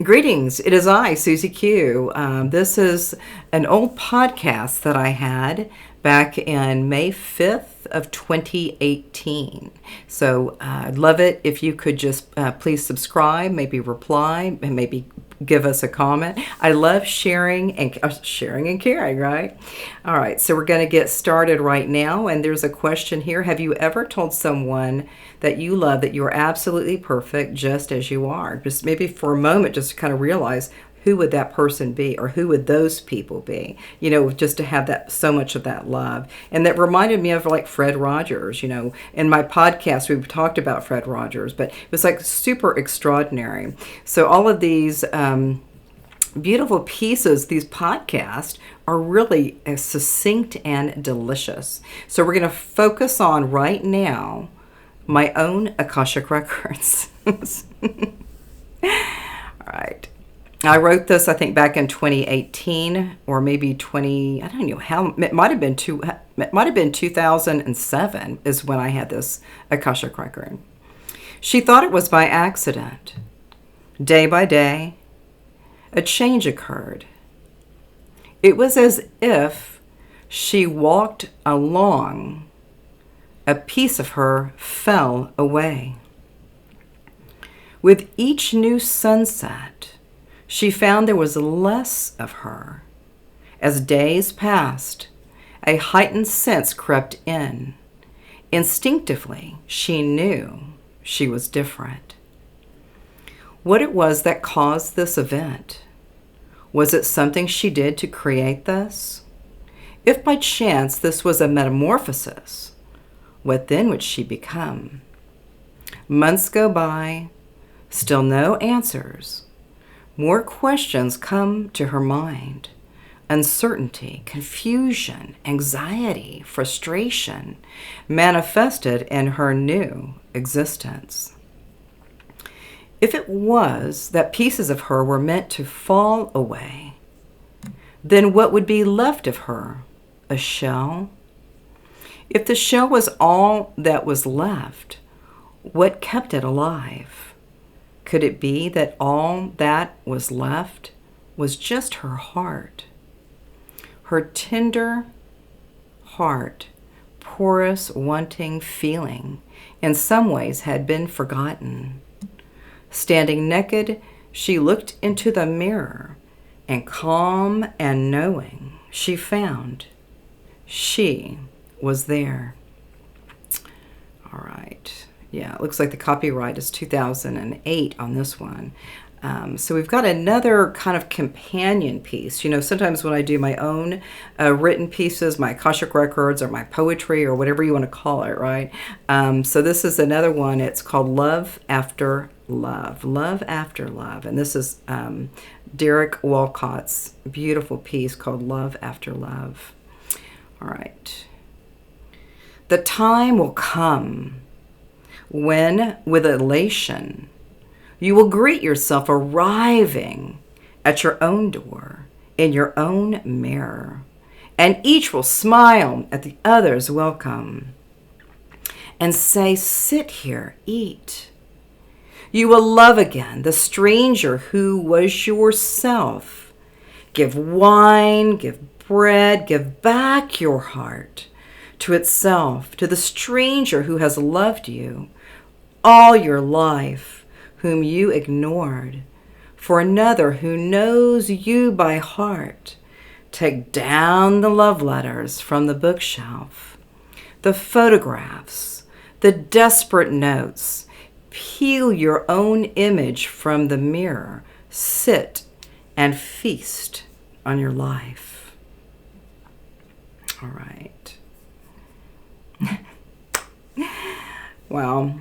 Greetings, it is I, Susie Q. This is an old podcast that I had back in May 5th of 2018. So I'd love it if you could just please subscribe, maybe reply, and maybe give us a comment. I love sharing and caring, right? All right, so we're going to get started right now. And there's a question here. Have you ever told someone that you love that you're absolutely perfect just as you are? Just maybe for a moment, just to kind of realize who would that person be, or who would those people be, just to have that, so much of that love. And that reminded me of like Fred Rogers. In my podcast we've talked about Fred Rogers, but it was like super extraordinary. So all of these beautiful pieces, these podcasts, are really succinct and delicious. So we're going to focus on right now my own Akashic records. All right. I wrote this, I think, back in 2018 or maybe I don't know how, it might have been 2007 is when I had this Akashic record. She thought it was by accident. Day by day, a change occurred. It was as if she walked along, a piece of her fell away. With each new sunset, she found there was less of her. As days passed, a heightened sense crept in. Instinctively, she knew she was different. What it was that caused this event? Was it something she did to create this? If by chance this was a metamorphosis, what then would she become? Months go by, still no answers. More questions come to her mind. Uncertainty, confusion, anxiety, frustration manifested in her new existence. If it was that pieces of her were meant to fall away, then what would be left of her? A shell? If the shell was all that was left, what kept it alive? Could it be that all that was left was just her heart? Her tender heart, porous, wanting feeling, in some ways had been forgotten. Standing naked, she looked into the mirror, and calm and knowing, she found she was there. All right. Yeah, it looks like the copyright is 2008 on this one. So we've got another kind of companion piece. Sometimes when I do my own written pieces, my Akashic records or my poetry or whatever you want to call it, right? So this is another one. It's called Love After Love. Love After Love. And this is Derek Walcott's beautiful piece called Love After Love. All right. The time will come when, with elation, you will greet yourself arriving at your own door, in your own mirror, and each will smile at the other's welcome and say, "Sit here, eat." You will love again the stranger who was yourself. Give wine, give bread, give back your heart to itself, to the stranger who has loved you all your life, whom you ignored, for another who knows you by heart. Take down the love letters from the bookshelf, the photographs, the desperate notes. Peel your own image from the mirror. Sit and feast on your life. All right. Well,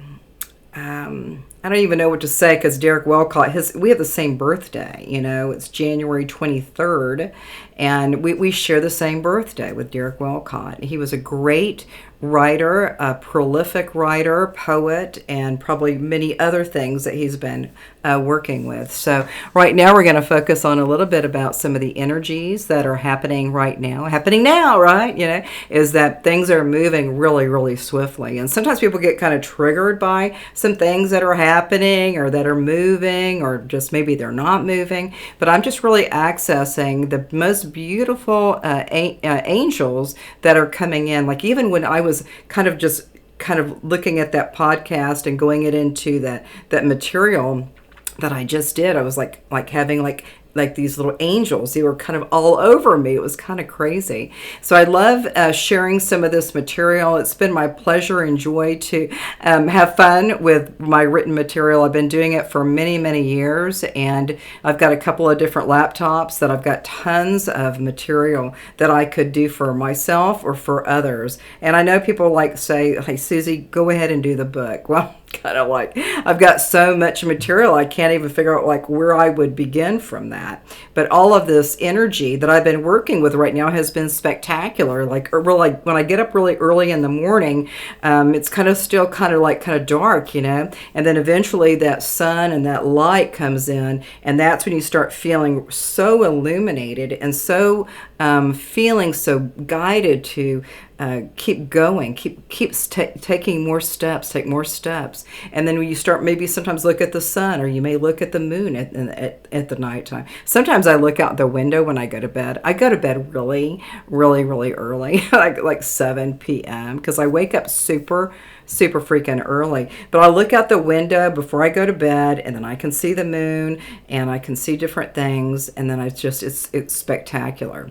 I don't even know what to say because Derek Walcott, we have the same birthday, it's January 23rd, and we share the same birthday with Derek Walcott. He was a great writer, a prolific writer, poet, and probably many other things that he's been working with. So right now we're going to focus on a little bit about some of the energies that are happening right now. Happening now, right? You know, is that things are moving really, really swiftly. And sometimes people get kind of triggered by some things that are happening or that are moving, or just maybe they're not moving. But I'm just really accessing the most beautiful angels that are coming in. Like even when I was kind of looking at that podcast and going it into that material that I just did, I was like having like these little angels. They were kind of all over me. It was kind of crazy. So I love sharing some of this material. It's been my pleasure and joy to have fun with my written material. I've been doing it for many, many years, and I've got a couple of different laptops that I've got tons of material that I could do for myself or for others. And I know people like say, hey, Susie, go ahead and do the book. Well, kind of like I've got so much material I can't even figure out like where I would begin from that. But all of this energy that I've been working with right now has been spectacular. Like when I get up really early in the morning, it's kind of still kind of dark, you know, and then eventually that sun and that light comes in, and that's when you start feeling so illuminated and so feeling so guided to keep going, taking more steps, take more steps. And then when you start, maybe sometimes look at the sun, or you may look at the moon at the nighttime. Sometimes I look out the window when I go to bed. I go to bed really, really, really early, like 7 p.m. because I wake up super freaking early. But I look out the window before I go to bed, and then I can see the moon and I can see different things, and then it's spectacular.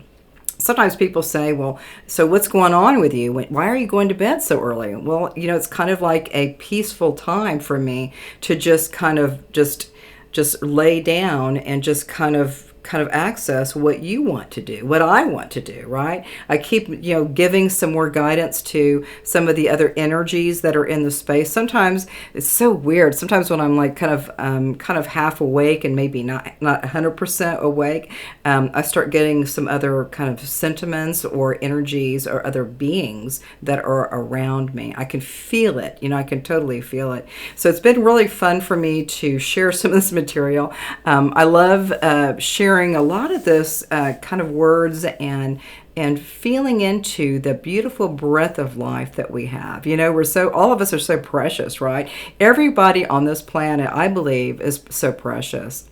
Sometimes people say, well, so what's going on with you? Why are you going to bed so early? Well, you know, it's kind of like a peaceful time for me to just kind of just lay down and just kind of access what you want to do, what I want to do, right? I keep, you know, giving some more guidance to some of the other energies that are in the space. Sometimes it's so weird. Sometimes when I'm like kind of half awake and maybe not 100% awake, I start getting some other kind of sentiments or energies or other beings that are around me. I can feel it, you know, I can totally feel it. So it's been really fun for me to share some of this material. I love sharing a lot of this kind of words and feeling into the beautiful breath of life that we have. You know, all of us are so precious, right? Everybody on this planet, I believe, is so precious.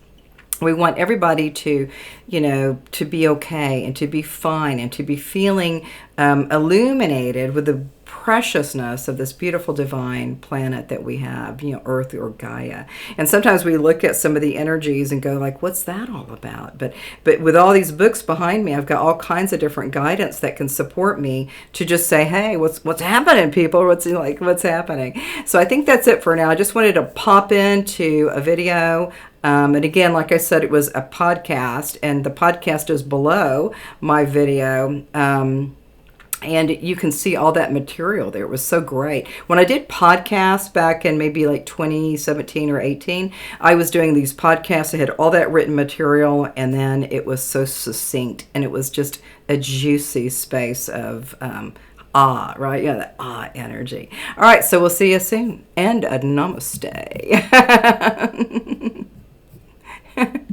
We want everybody to, you know, to be okay and to be fine and to be feeling illuminated with the preciousness of this beautiful divine planet that we have, you know, Earth or Gaia. And sometimes we look at some of the energies and go like, what's that all about? But with all these books behind me, I've got all kinds of different guidance that can support me to just say, hey, what's happening, people? What's happening? So I think that's it for now. I just wanted to pop into a video. And again, like I said, it was a podcast, and the podcast is below my video. And you can see all that material there. It was so great. When I did podcasts back in maybe like 2017 or 18, I was doing these podcasts. I had all that written material, and then it was so succinct, and it was just a juicy space of right? Yeah, that energy. All right, so we'll see you soon. And a namaste.